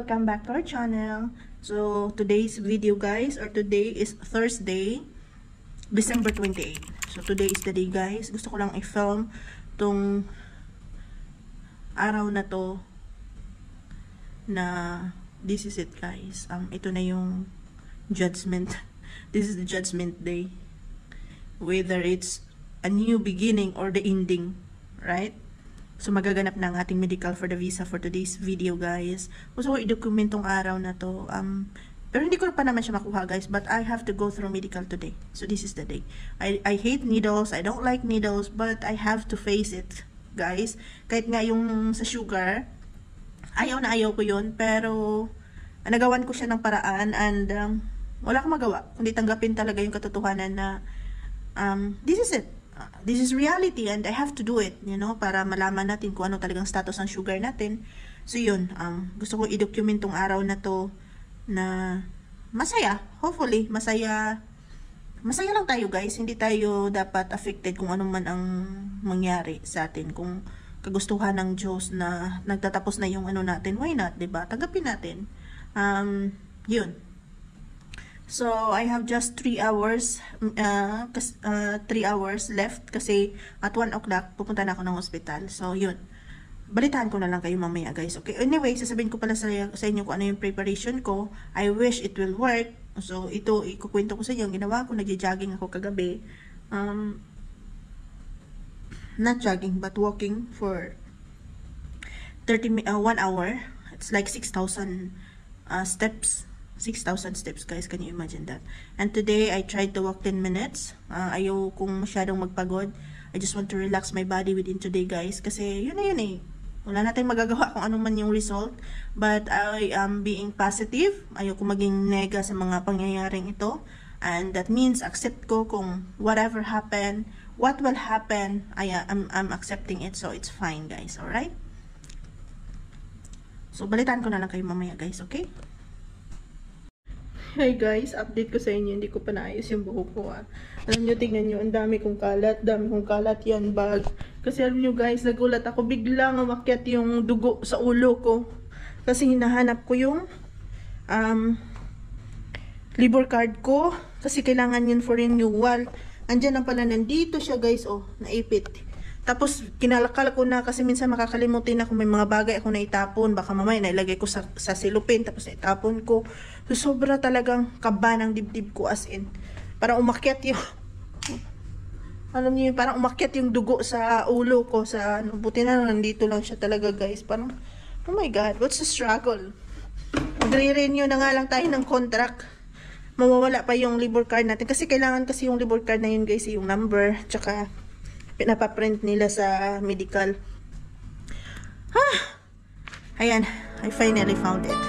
welcome back to our channel. So today's video guys, or today is Thursday, December 28. So today is the day guys. Gusto ko lang i-film tong araw na to na this is it guys. Ito na yung judgment. This is the judgment day. Whether it's a new beginning or the ending, right? So magaganap na ang ating medical for the visa for today's video guys. Gusto ko i-document tong araw na to. Pero hindi ko pa naman siya makuha guys, but I have to go through medical today. So this is the day. I hate needles, I don't like needles, but I have to face it guys. Kahit nga yung sa sugar, ayaw na ayaw ko yun, pero nagawan ko siya ng paraan and wala akong magawa. Kundi tanggapin talaga yung katotohanan na this is it. This is reality and I have to do it, you know, para malaman natin kung ano talagang status ng sugar natin. So yun, gusto ko i-document tong araw na to na masaya, hopefully, masaya lang tayo guys. Hindi tayo dapat affected kung ano man ang mangyari sa atin. Kung kagustuhan ng Diyos na nagtatapos na yung ano natin, why not, diba? Tanggapin natin. Yun. So, I have just 3 hours 3 hours left kasi at 1 o'clock pupunta na ako ng hospital. So, yun. Balitaan ko na lang kayo mamaya, guys. Okay? Anyway, sasabihin ko pala sa inyo kung ano yung preparation ko. I wish it will work. So, ito, ikukwento ko sa inyo. Ginawa ko, nagja-jogging ako kagabi. Not jogging, but walking for 1 hour. It's like 6,000 steps. 6,000 steps guys, can you imagine that? And today I tried to walk 10 minutes. Ayaw kong masyadong magpagod. I just want to relax my body within today guys, kasi yun na yun eh. Wala natin magagawa kung ano man yung result, but I am being positive. Ayaw kong maging nega sa mga pangyayaring ito, and that means accept ko kung whatever happen, what will happen, I'm accepting it, so it's fine guys. Alright, so balitaan ko na lang kayo mamaya guys, okay? Hey guys, update ko sa inyo, hindi ko pa naayos yung buhok ko Alam nyo, tignan nyo, ang dami kong kalat yan bag. Kasi alam nyo guys, nagulat ako, biglang umakyat yung dugo sa ulo ko. Kasi hinahanap ko yung labor card ko, kasi kailangan yun for renewal. Andyan na pala, nandito siya guys, oh, naipit. Tapos, kinalakal ko na kasi minsan makakalimutin ako, may mga bagay ako na itapon. Baka mamaya nailagay ko sa silupin, tapos naitapon ko. So, sobra talagang kaba ng dibdib ko as in. Parang umakyat yung, alam niyo, parang umakyat yung dugo sa ulo ko. Buti na nandito lang siya talaga guys. Parang, oh my God, what's the struggle? Magre-renew na nga lang tayo ng contract. Mawawala pa yung labor card natin. Kasi kailangan kasi yung labor card na yun guys, yung number, tsaka pinapaprint nila sa medical. Ayan, I finally found it.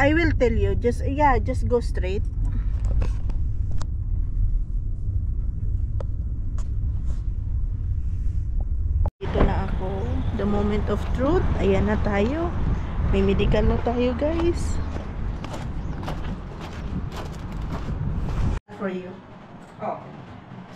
I will tell you, just go straight. Dito na ako, the moment of truth. Ayan na tayo, may medical na tayo guys. For you.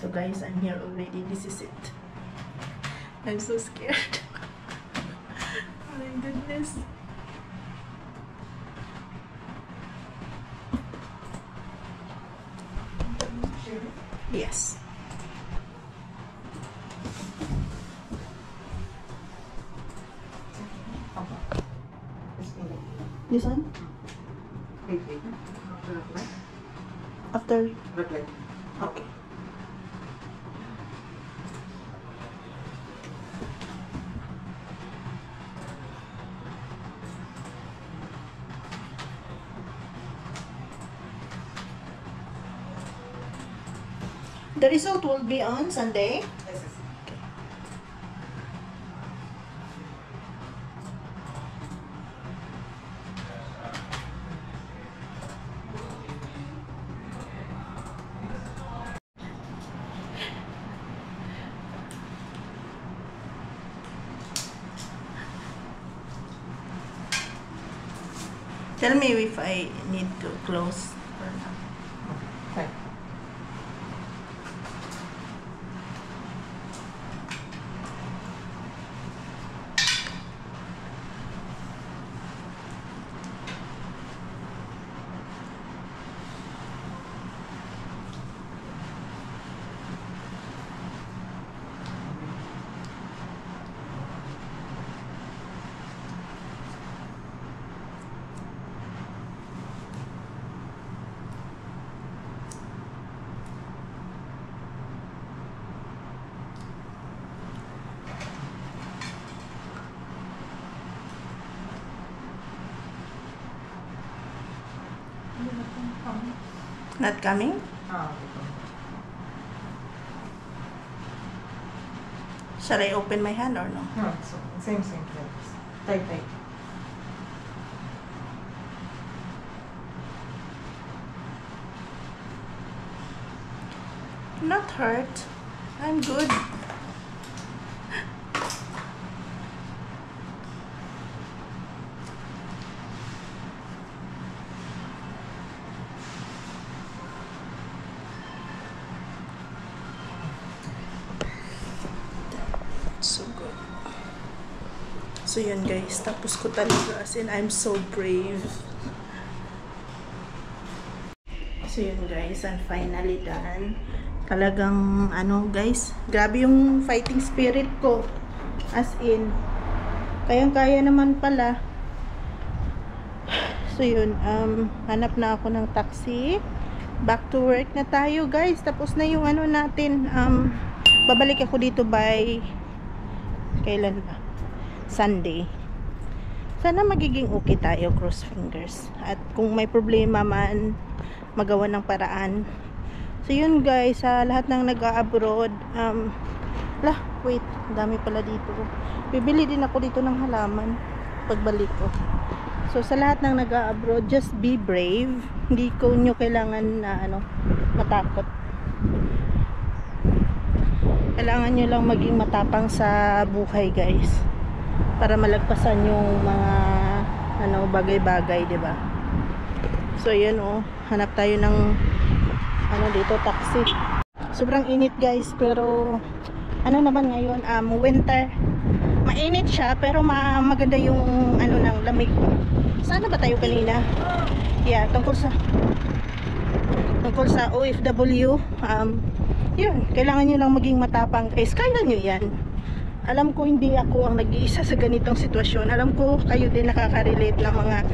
So guys, I'm here already. This is it. I'm so scared. Oh my goodness. Yes. This one? After? Okay. The result will be on Sunday. Yes, yes. Tell me if I need to close or not. Fine. Not coming? Ah, okay. Shall I open my hand or no? No, so same. Yes. Tight. Not hurt. I'm good. So good. So yun guys, tapos ko talaga, as in I'm so brave. So yun guys, and finally done. Talagang ano guys, grabe yung fighting spirit ko. As in, kayang-kaya naman pala. So yun, hanap na ako ng taxi. Back to work na tayo guys. Tapos na yung ano natin. Babalik ako dito by kailan ba? Sunday. Sana magiging okay tayo, cross fingers. At kung may problema man, magawa ng paraan. So yun guys, sa lahat ng nag-abroad, wait, dami pala dito. Bibili din ako dito ng halaman pagbalik ko. So sa lahat ng nag-abroad, just be brave. Hindi ko nyo kailangan na matakot. Kailangan nyo lang maging matapang sa buhay guys, para malagpasan yung mga bagay-bagay, 'di ba? So yun hanap tayo ng dito taxi. Sobrang init guys, pero naman ngayon, winter. Mainit siya pero maganda yung ng lamig. Sana ba tayo kanina? Yeah, tungkol sa OFW. Yun, kailangan nyo lang maging matapang guys. Kaya nyo yan. Alam ko hindi ako ang nag-iisa sa ganitong sitwasyon. Alam ko kayo din nakaka-relate ng mga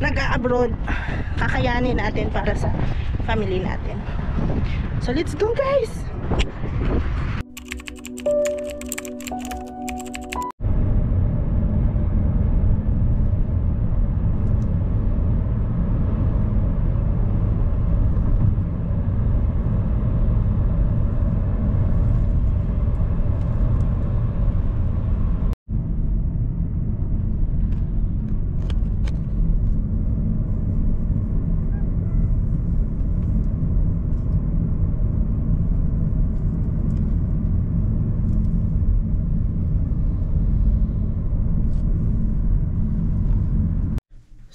nag-abroad. Kakayanin natin para sa family natin. So let's go guys!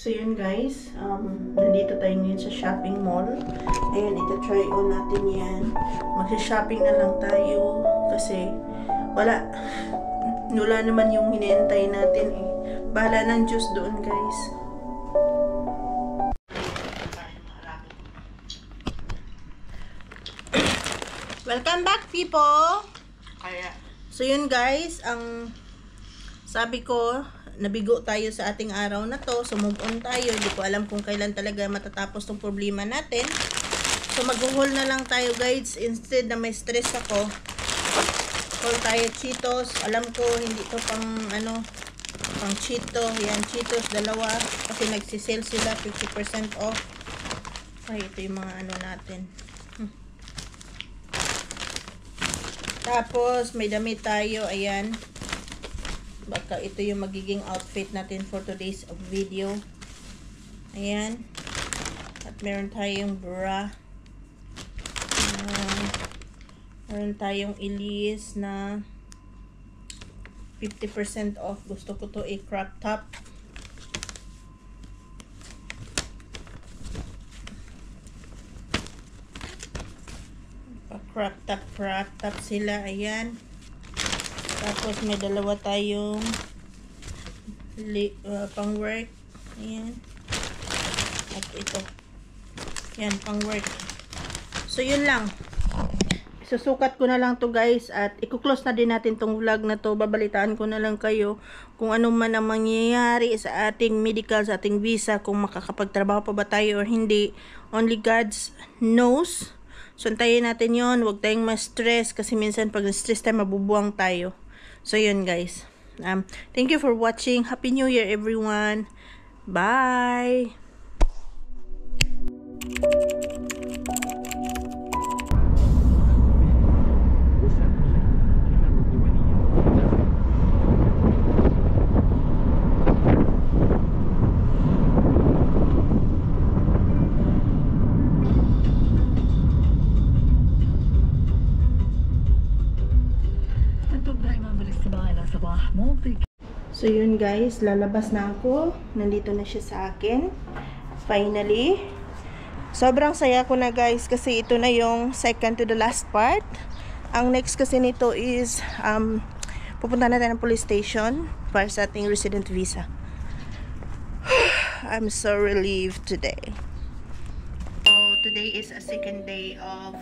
So yun guys, nandito tayo ngayon sa shopping mall. Ayan, ita-try on natin yan. Magsa-shopping na lang tayo kasi wala naman yung hinihintay natin eh. Bahala ng Diyos doon guys. Welcome back people! So yun guys, ang sabi ko, nabigo tayo sa ating araw na to. So move on tayo. Hindi ko alam kung kailan talaga matatapos tong problema natin. So mag-haul na lang tayo guys. Instead na may stress ako, haul tayo Cheetos. Alam ko hindi to pang Cheeto. Yan, Cheetos dalawa kasi nagsisale sila 50% off. Ay, ito yung mga natin. Tapos, may damit tayo. Ayan. Baka ito yung magiging outfit natin for today's video. Ayan. At meron tayong bra. Meron tayong Elise na 50% off. Gusto ko to crop top. Crop top sila. Ayan. Tapos may dalawa tayong pang work. Ayan. At ito. Ayan, pang work. So, yun lang. Susukat ko na lang to guys. At i-close na din natin tong vlog na to. Babalitaan ko na lang kayo kung ano man ang mangyayari sa ating medical, sa ating visa. Kung makakapagtrabaho pa ba tayo or hindi. Only God knows. So, antayin natin yon. Huwag tayong ma-stress kasi minsan pag na-stress tayo, mabubuang tayo. So, yun guys. Thank you for watching. Happy New Year everyone. Bye! So yun guys, lalabas na ako. Nandito na siya sa akin. Finally. Sobrang saya ko na guys kasi ito na yung second to the last part. Ang next kasi nito is pupunta natin ng police station para sa ating resident visa. I'm so relieved today. So today is a second day of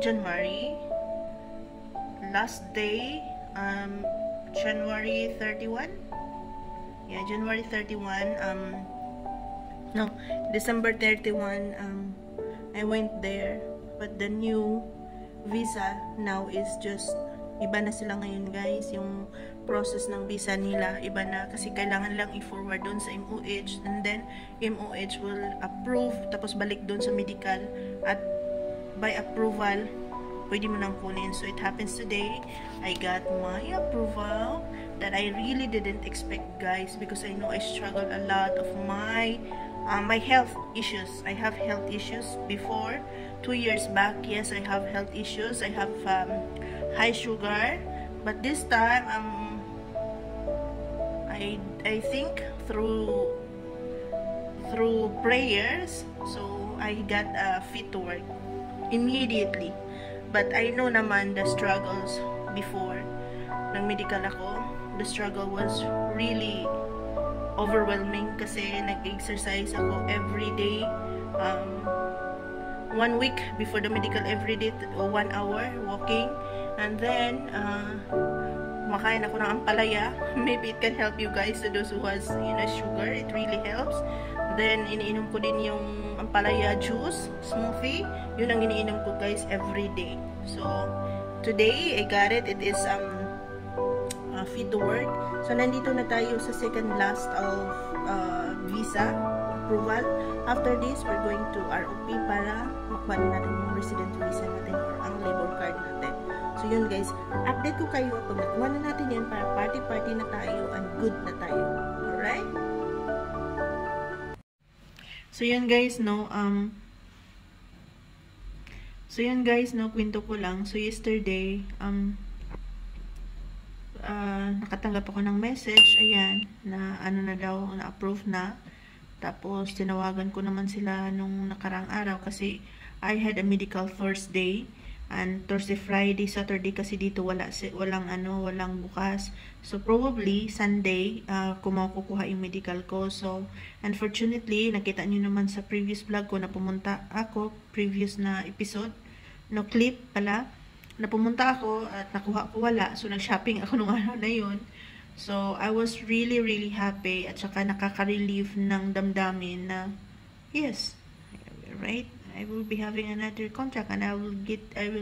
January. Last day, January 31. Yeah, January 31. No, December 31. I went there, but the new visa now is just iba na sila ngayon, guys. Yung process ng visa nila iba na kasi kailangan lang i-forward doon sa MOH, and then MOH will approve, tapos balik doon sa medical, at by approval pwede mo nang kunin. So it happens today. I got my approval that I really didn't expect, guys, because I know I struggled a lot of my health issues. I have health issues before. 2 years back, yes, I have health issues. I have high sugar, but this time I think through prayers, so I got fit to work immediately. But I know naman the struggles before ng medical ako. The struggle was really overwhelming kasi nag-exercise ako every day. 1 week before the medical, every day 1 hour walking. And then makain ako ng ampalaya. Maybe it can help you guys, to those who has sugar. It really helps. Then iniinom ko din yung ampalaya juice, smoothie. Yun ang iniinom ko, guys, every day. So today I got it. It is fit to work. So nandito na tayo sa second last of visa approval. After this, we're going to ROP para makuha natin yung resident visa natin or ang labor card natin. So yun guys, update ko kayo pag nakuha na natin yan para party na tayo and good na tayo. Alright? So yun guys, kwento ko lang. So yesterday, nakatanggap ako ng message, ayan, na na-approve na. Tapos tinawagan ko naman sila nung nakarang araw kasi I had a medical Thursday, and Thursday, Friday, Saturday kasi dito walang bukas. So probably Sunday kung makukuha yung medical ko. So unfortunately, nakita nyo naman sa previous vlog ko na pumunta ako, previous na episode, clip pala, na pumunta ako at nakuha ko wala. So nag-shopping ako nung araw na yun. So I was really really happy, at saka nakaka-relieve ng damdamin na yes, right, I will be having another contract and I will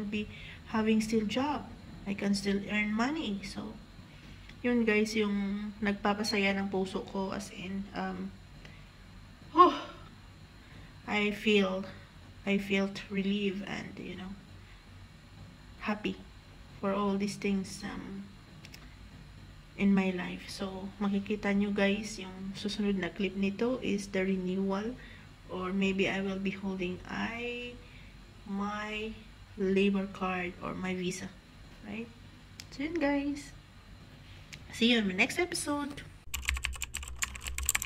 be having still job. I can still earn money. So yun guys, yung nagpapasaya ng puso ko, as in I feel I felt relieved and, you know, happy for all these things in my life. So, makikita nyo guys, yung susunod na clip nito is the renewal, or maybe I will be holding my labor card or my visa, right? So yun guys, see you in my next episode.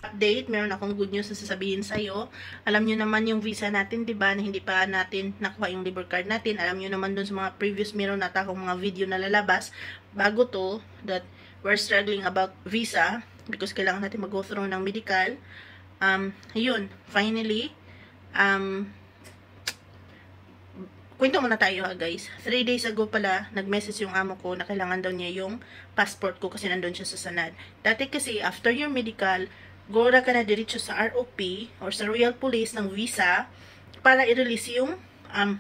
Update, meron akong good news na sasabihin sa'yo. Alam nyo naman yung visa natin, diba, na hindi pa natin nakuha yung labor card natin. Alam nyo naman dun sa mga previous meron nata akong mga video na lalabas bago to, that we're struggling about visa because kailangan natin mag-go through ng medical. Yun, finally, kwento muna tayo ha guys. 3 days ago pala, nag-message yung amo ko na kailangan daw niya yung passport ko kasi nandun siya sa Sanad. Dati kasi, after your medical, gora ka na diretso sa ROP or sa Royal Police ng visa para i-release yung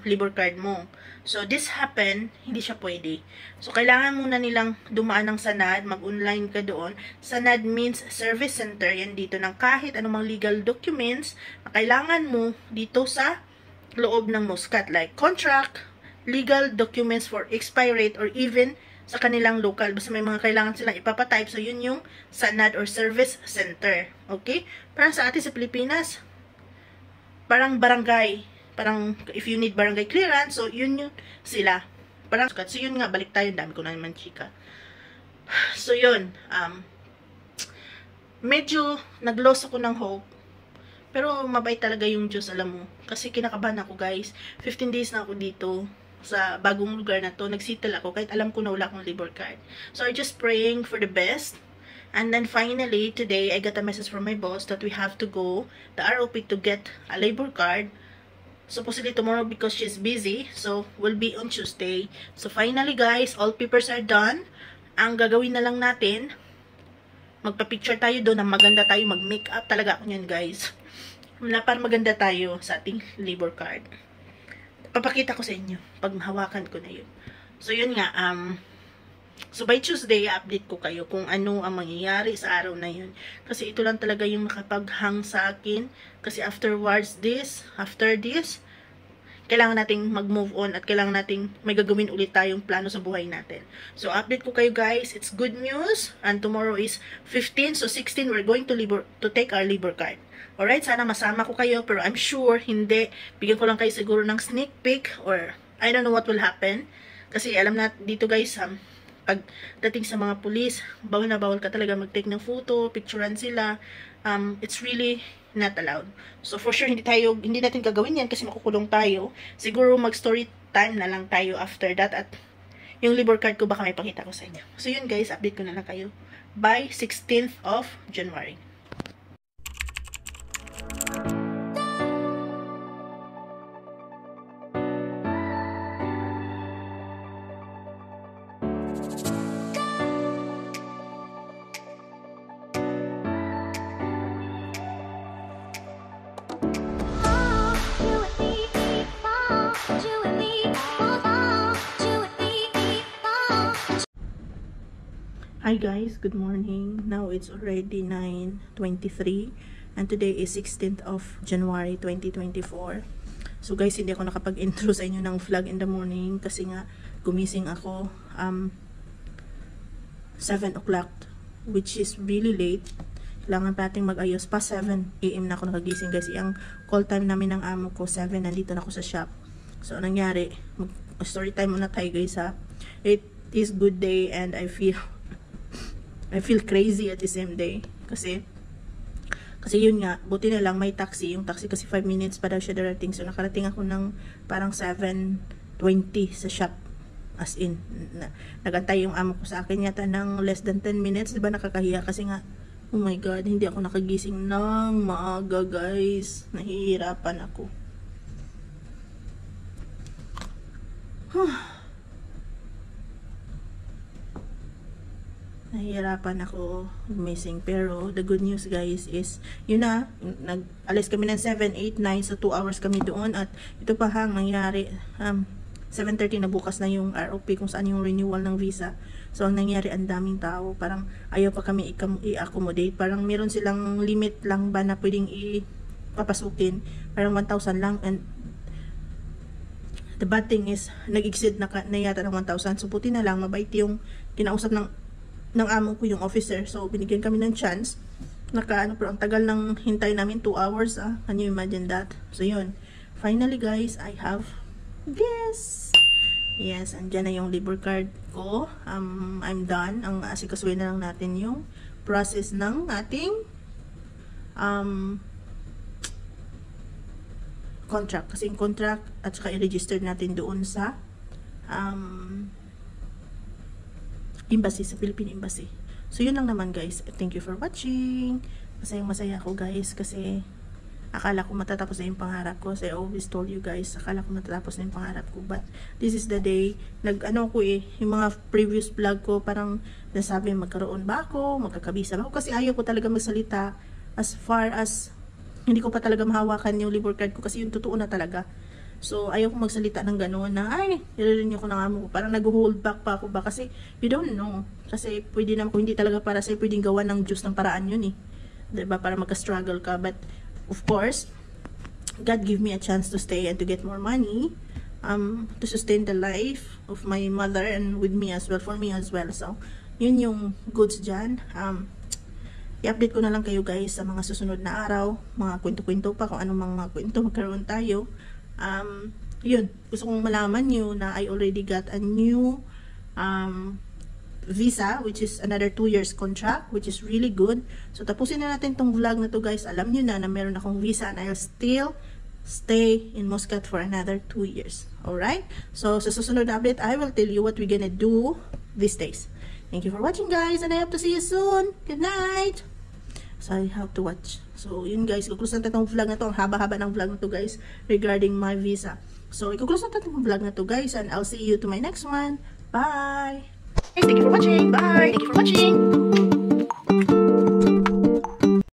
labor card mo. So, this happened, hindi siya pwede. So, kailangan muna nilang dumaan ng Sanad, mag-online ka doon. Sanad means Service Center. Yan dito ng kahit anumang legal documents na kailangan mo dito sa loob ng Muscat, like contract, legal documents for expiry or even sa kanilang local. Basta may mga kailangan silang ipapatype. So, yun yung Sanad or Service Center. Okay? Parang sa atin sa Pilipinas, parang barangay. Parang, if you need barangay clearance, so, yun yung sila. Parang, so, yun nga, balik tayo. Dami ko na naman chika. So, yun. Medyo, nag-loss ako ng hope. Pero, mabait talaga yung Diyos, alam mo. Kasi, kinakabahan ako, guys. 15 days na ako dito sa bagong lugar na to. Nagsettle ako, kahit alam ko na wala akong labor card. So, I'm just praying for the best. And then, finally, today, I got a message from my boss that we have to go the ROP to get a labor card. Supposedly tomorrow because she's busy. So, we'll be on Tuesday. So, finally guys, all papers are done. Ang gagawin na lang natin, magpa-picture tayo doon, ang maganda tayo, mag-makeup talaga ako yan guys. Para maganda tayo sa ating labor card. Papakita ko sa inyo pag mahawakan ko na yun. So, yun nga, so by Tuesday, update ko kayo kung ano ang mangyayari sa araw na yun. Kasi ito lang talaga yung makapaghang sa akin. Kasi after this, kailangan nating mag-move on at kailangan nating may gagawin ulit tayong plano sa buhay natin. So, update ko kayo guys. It's good news. And tomorrow is 15. So, 16, we're going to take our labor card. Alright? Sana masama ko kayo. Pero I'm sure, hindi. Bigyan ko lang kayo siguro ng sneak peek or I don't know what will happen. Kasi alam na dito guys, pagdating sa mga pulis, bawal na bawal ka talaga mag-take ng photo, picturean sila. It's really not allowed. So for sure hindi natin gagawin yan kasi makukulong tayo. Siguro mag-story time na lang tayo after that at yung labor card ko baka may pakita ko sa inyo. So yun guys, update ko na lang kayo by 16th of January. Hi guys, good morning. Now it's already 9:23 and today is 16th of January 2024. So guys, hindi ako nakapag-intro sa inyo ng vlog in the morning kasi nga gumising ako 7 o'clock, which is really late. Kailangan pa nating mag-ayos pa 7 AM na ako nakagising guys. Ang call time namin ng amo ko 7, nandito na ako sa shop. So anong nangyari? Story time muna tayo guys ha. It is good day and I feel crazy at the same day. Kasi yun nga, buti na lang may taxi. Yung taxi kasi 5 minutes pa daw siya darating. So nakarating ako ng parang 7:20 sa shop. As in, nagantay yung amo ko sa akin yata ng less than 10 minutes. Diba nakakahiya? Kasi nga, oh my god, hindi ako nakagising ng maaga guys. Nahihirapan ako. Nahihirapan ako missing. Pero the good news guys is yun na, nag-alis kami ng 7, 8, 9, so 2 hours kami doon. At ito pa hang nangyari 7:30 na bukas na yung ROP kung saan yung renewal ng visa. So ang nangyari, ang daming tao, parang ayaw pa kami i-accommodate. Parang meron silang limit lang ba na pwedeng ipapasukin, parang 1,000 lang. And The bad thing is, nag-exceed na yata ng 1,000. So, puti na lang, mabait yung kinausap ng amo ko, yung officer. So, binigyan kami ng chance. Pero ang tagal ng hintay namin, 2 hours. Can you imagine that? So, yun. Finally, guys, I have this. Yes, andyan na yung labor card ko. I'm done. Ang asikasuhin na lang natin yung process ng ating contract. Kasi yung contract at saka i-register natin doon sa embassy, sa Philippine Embassy. So, yun lang naman, guys. Thank you for watching. Masayang-masaya ako, guys, kasi akala ko matatapos na yung pangarap ko. So, I always told you guys, akala ko matatapos na yung pangarap ko. But, this is the day. Yung mga previous vlog ko, parang nasabi, magkaroon ba ako? Magkakabisa ba ako? Kasi ayaw ko talaga magsalita as far as hindi ko pa talaga mahawakan yung labor card ko. Kasi yung totoo na talaga. So, ayaw ko magsalita ng gano'n na, ay, nililinig ko na nga mo. Parang nag-hold back pa ako ba? Kasi, you don't know. Kasi, pwede naman, kung hindi talaga para sa'yo, pwedeng gawa ng Diyos ng paraan yun eh. Diba? Para magka-struggle ka. But, of course, God give me a chance to stay and to get more money, to sustain the life of my mother and with me as well, for me as well. So, yun yung goods dyan. I-update ko na lang kayo guys sa mga susunod na araw, mga kwento-kwento pa, kung anong mga kwento magkaroon tayo. Yun, gusto kong malaman nyo na I already got a new visa, which is another 2 years contract, which is really good. So, tapusin na natin tong vlog na to guys. Alam nyo na meron akong visa and I'll still stay in Muscat for another 2 years. Alright? So, sa susunod na update, I will tell you what we're gonna do these days. Thank you for watching guys and I hope to see you soon. Good night! So, I have to watch. So, yun guys, kuklose natin itong vlog na to. Ang haba-haba ng vlog na to guys regarding my visa. So, ikuklose natin itong vlog na to guys and I'll see you to my next one. Bye! Thank you for watching. Bye. Thank you for watching.